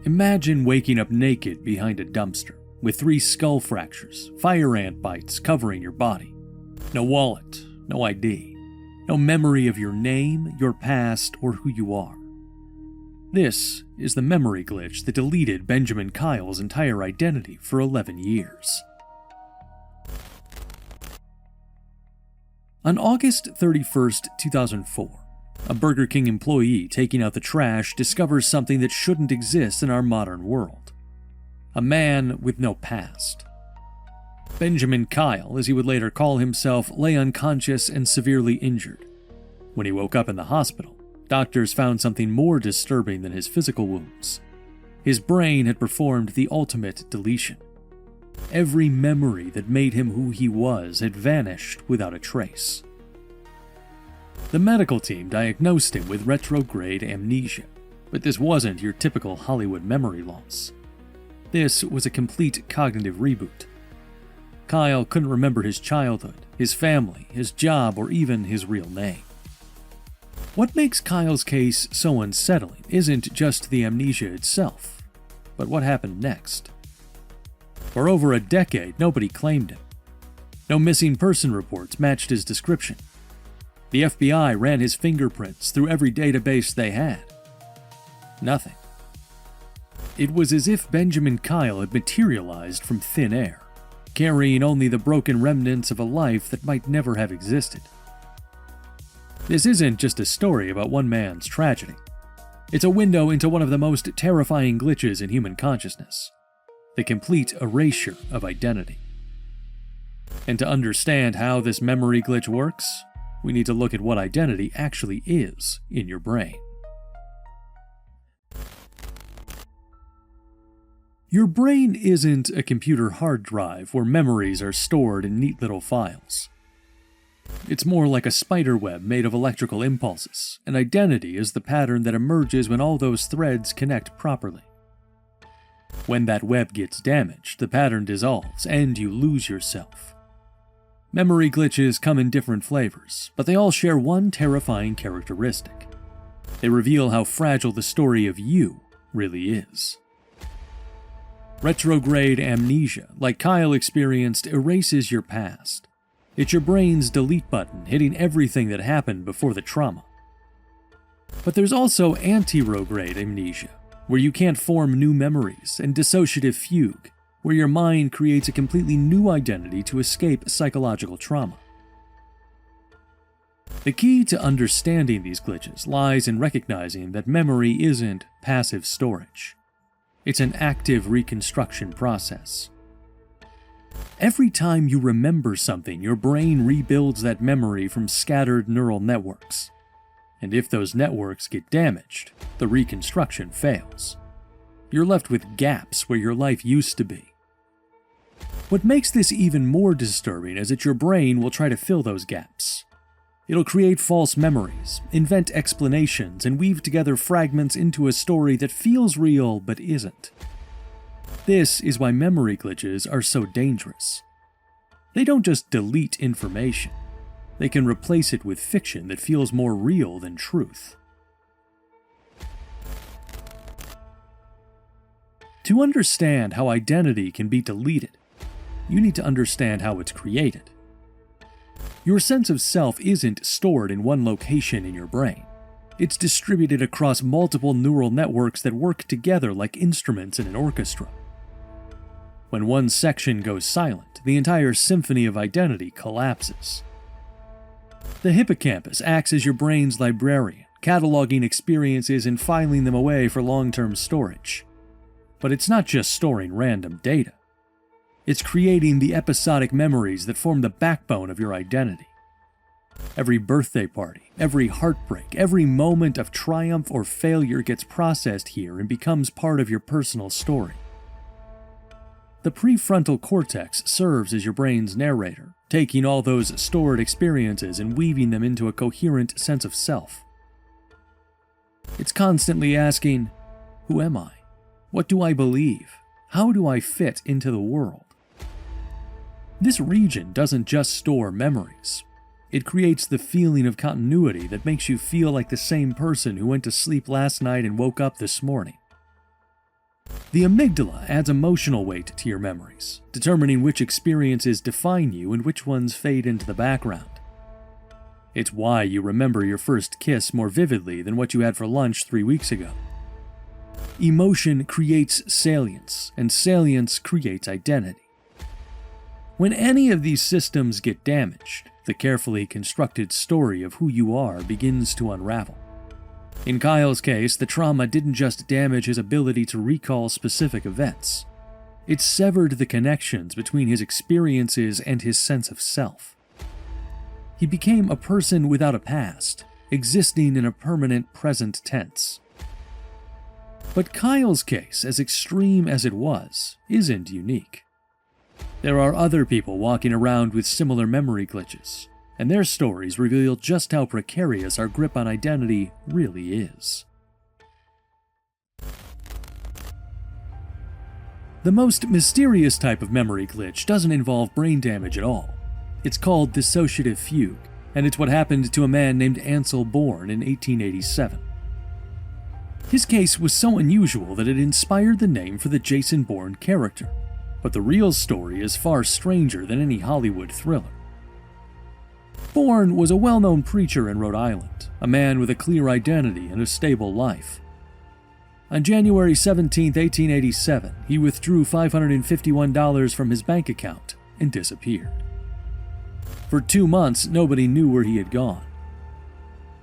Imagine waking up naked behind a dumpster, with 3 skull fractures, fire ant bites covering your body. No wallet, no ID, no memory of your name, your past, or who you are. This is the memory glitch that deleted Benjamin Kyle's entire identity for 11 years. On August 31st, 2004, a Burger King employee taking out the trash discovers something that shouldn't exist in our modern world. A man with no past. Benjamin Kyle, as he would later call himself, lay unconscious and severely injured. When he woke up in the hospital, doctors found something more disturbing than his physical wounds. His brain had performed the ultimate deletion. Every memory that made him who he was had vanished without a trace. The medical team diagnosed him with retrograde amnesia, but this wasn't your typical Hollywood memory loss. This was a complete cognitive reboot. Kyle couldn't remember his childhood, his family, his job, or even his real name. What makes Kyle's case so unsettling isn't just the amnesia itself, but what happened next. For over a decade, nobody claimed him. No missing person reports matched his description. The FBI ran his fingerprints through every database they had. Nothing. It was as if Benjamin Kyle had materialized from thin air, carrying only the broken remnants of a life that might never have existed. This isn't just a story about one man's tragedy. It's a window into one of the most terrifying glitches in human consciousness: the complete erasure of identity. And to understand how this memory glitch works, we need to look at what identity actually is in your brain. Your brain isn't a computer hard drive where memories are stored in neat little files. It's more like a spider web made of electrical impulses, and identity is the pattern that emerges when all those threads connect properly. When that web gets damaged, the pattern dissolves and you lose yourself. Memory glitches come in different flavors, but they all share one terrifying characteristic. They reveal how fragile the story of you really is. Retrograde amnesia, like Kyle experienced, erases your past. It's your brain's delete button hitting everything that happened before the trauma. But there's also anterograde amnesia, where you can't form new memories, and dissociative fugue, where your mind creates a completely new identity to escape psychological trauma. The key to understanding these glitches lies in recognizing that memory isn't passive storage. It's an active reconstruction process. Every time you remember something, your brain rebuilds that memory from scattered neural networks. And if those networks get damaged, the reconstruction fails. You're left with gaps where your life used to be. What makes this even more disturbing is that your brain will try to fill those gaps. It'll create false memories, invent explanations, and weave together fragments into a story that feels real but isn't. This is why memory glitches are so dangerous. They don't just delete information. They can replace it with fiction that feels more real than truth. To understand how identity can be deleted, you need to understand how it's created. Your sense of self isn't stored in one location in your brain. It's distributed across multiple neural networks that work together like instruments in an orchestra. When one section goes silent, the entire symphony of identity collapses. The hippocampus acts as your brain's librarian, cataloging experiences and filing them away for long-term storage. But it's not just storing random data. It's creating the episodic memories that form the backbone of your identity. Every birthday party, every heartbreak, every moment of triumph or failure gets processed here and becomes part of your personal story. The prefrontal cortex serves as your brain's narrator, taking all those stored experiences and weaving them into a coherent sense of self. It's constantly asking, who am I? What do I believe? How do I fit into the world? This region doesn't just store memories. It creates the feeling of continuity that makes you feel like the same person who went to sleep last night and woke up this morning. The amygdala adds emotional weight to your memories, determining which experiences define you and which ones fade into the background. It's why you remember your first kiss more vividly than what you had for lunch 3 weeks ago. Emotion creates salience, and salience creates identity. When any of these systems get damaged, the carefully constructed story of who you are begins to unravel. In Kyle's case, the trauma didn't just damage his ability to recall specific events. It severed the connections between his experiences and his sense of self. He became a person without a past, existing in a permanent present tense. But Kyle's case, as extreme as it was, isn't unique. There are other people walking around with similar memory glitches, and their stories reveal just how precarious our grip on identity really is. The most mysterious type of memory glitch doesn't involve brain damage at all. It's called dissociative fugue, and it's what happened to a man named Ansel Bourne in 1887. His case was so unusual that it inspired the name for the Jason Bourne character, but the real story is far stranger than any Hollywood thriller. Bourne was a well-known preacher in Rhode Island, a man with a clear identity and a stable life. On January 17, 1887, he withdrew $551 from his bank account and disappeared. For 2 months, nobody knew where he had gone.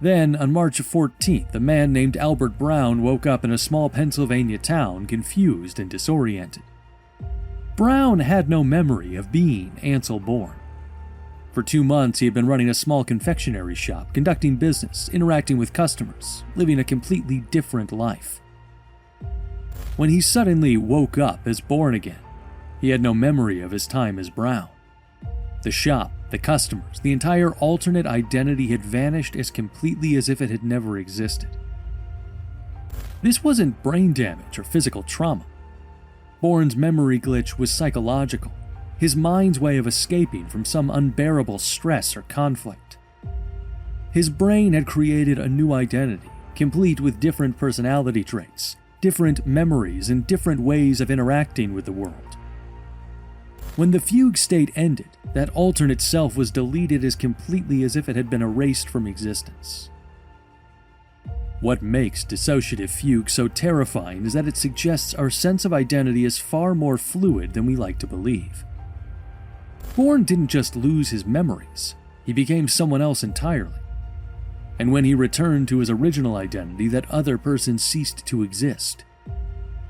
Then, on March 14th, a man named Albert Brown woke up in a small Pennsylvania town, confused and disoriented. Brown had no memory of being Ansel Bourne. For 2 months, he had been running a small confectionery shop, conducting business, interacting with customers, living a completely different life. When he suddenly woke up as Bourne again, he had no memory of his time as Brown. The shop, the customers, the entire alternate identity had vanished as completely as if it had never existed. This wasn't brain damage or physical trauma. Bourne's memory glitch was psychological, his mind's way of escaping from some unbearable stress or conflict. His brain had created a new identity, complete with different personality traits, different memories, and different ways of interacting with the world. When the fugue state ended, that alternate self was deleted as completely as if it had been erased from existence. What makes dissociative fugue so terrifying is that it suggests our sense of identity is far more fluid than we like to believe. Bourne didn't just lose his memories, he became someone else entirely. And when he returned to his original identity, that other person ceased to exist.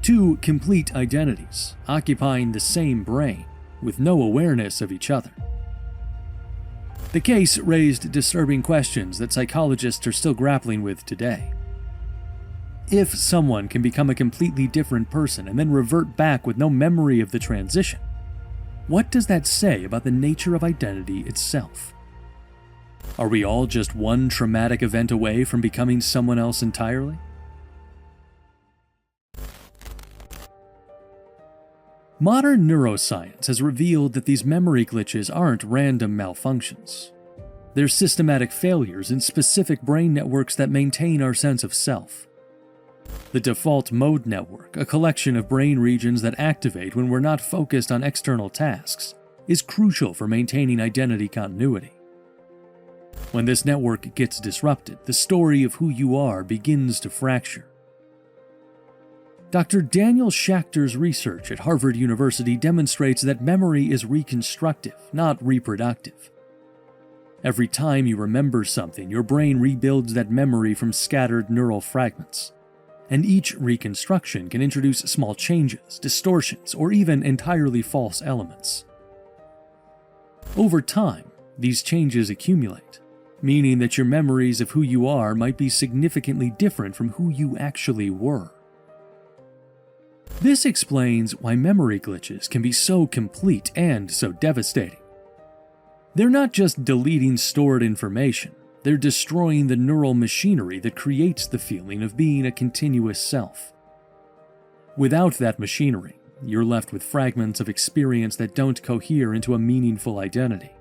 2 complete identities, occupying the same brain, with no awareness of each other. The case raised disturbing questions that psychologists are still grappling with today. If someone can become a completely different person and then revert back with no memory of the transition, what does that say about the nature of identity itself? Are we all just one traumatic event away from becoming someone else entirely? Modern neuroscience has revealed that these memory glitches aren't random malfunctions. They're systematic failures in specific brain networks that maintain our sense of self. The default mode network, a collection of brain regions that activate when we're not focused on external tasks, is crucial for maintaining identity continuity. When this network gets disrupted, the story of who you are begins to fracture. Dr. Daniel Schachter's research at Harvard University demonstrates that memory is reconstructive, not reproductive. Every time you remember something, your brain rebuilds that memory from scattered neural fragments. And each reconstruction can introduce small changes, distortions, or even entirely false elements. Over time, these changes accumulate, meaning that your memories of who you are might be significantly different from who you actually were. This explains why memory glitches can be so complete and so devastating. They're not just deleting stored information, they're destroying the neural machinery that creates the feeling of being a continuous self. Without that machinery, you're left with fragments of experience that don't cohere into a meaningful identity.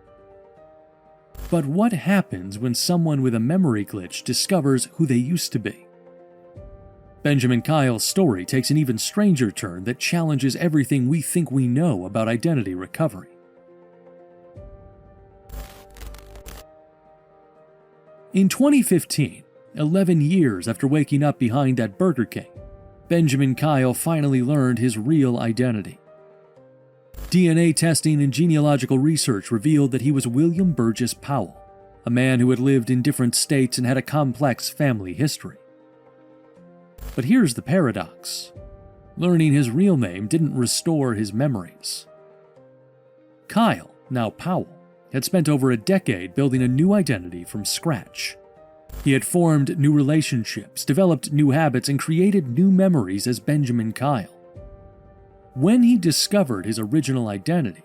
But what happens when someone with a memory glitch discovers who they used to be? Benjamin Kyle's story takes an even stranger turn that challenges everything we think we know about identity recovery. In 2015, 11 years after waking up behind that Burger King, Benjamin Kyle finally learned his real identity. DNA testing and genealogical research revealed that he was William Burgess Powell, a man who had lived in different states and had a complex family history. But here's the paradox. Learning his real name didn't restore his memories. Kyle, now Powell, had spent over a decade building a new identity from scratch. He had formed new relationships, developed new habits, and created new memories as Benjamin Kyle. When he discovered his original identity,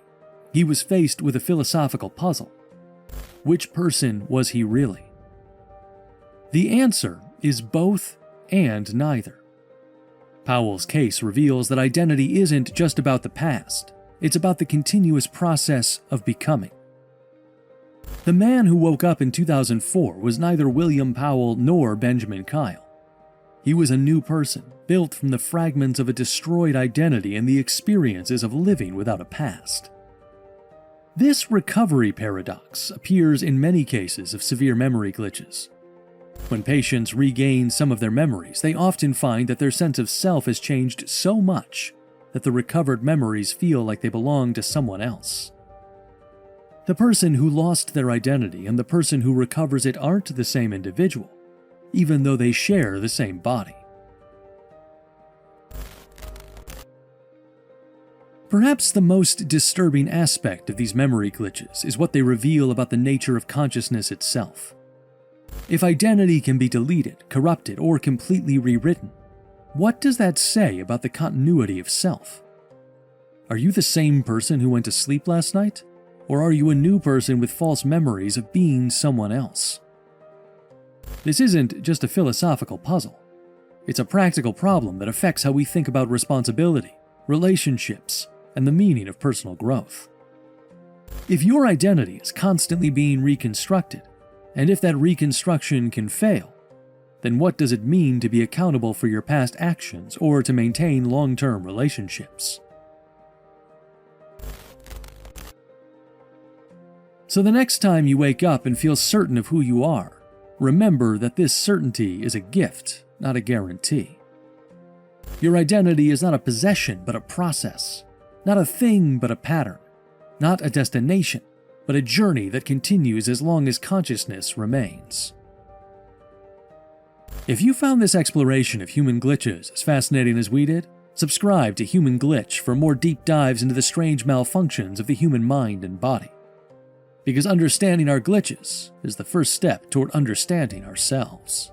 he was faced with a philosophical puzzle. Which person was he really? The answer is both and neither. Powell's case reveals that identity isn't just about the past, it's about the continuous process of becoming. The man who woke up in 2004 was neither William Powell nor Benjamin Kyle. He was a new person, built from the fragments of a destroyed identity and the experiences of living without a past. This recovery paradox appears in many cases of severe memory glitches. When patients regain some of their memories, they often find that their sense of self has changed so much that the recovered memories feel like they belong to someone else. The person who lost their identity and the person who recovers it aren't the same individual, even though they share the same body. Perhaps the most disturbing aspect of these memory glitches is what they reveal about the nature of consciousness itself. If identity can be deleted, corrupted, or completely rewritten, what does that say about the continuity of self? Are you the same person who went to sleep last night? Or are you a new person with false memories of being someone else? This isn't just a philosophical puzzle. It's a practical problem that affects how we think about responsibility, relationships, and the meaning of personal growth. If your identity is constantly being reconstructed, and if that reconstruction can fail, then what does it mean to be accountable for your past actions or to maintain long-term relationships? So the next time you wake up and feel certain of who you are, remember that this certainty is a gift, not a guarantee. Your identity is not a possession, but a process. Not a thing, but a pattern. Not a destination, but a journey that continues as long as consciousness remains. If you found this exploration of human glitches as fascinating as we did, subscribe to Human Glitch for more deep dives into the strange malfunctions of the human mind and body. Because understanding our glitches is the first step toward understanding ourselves.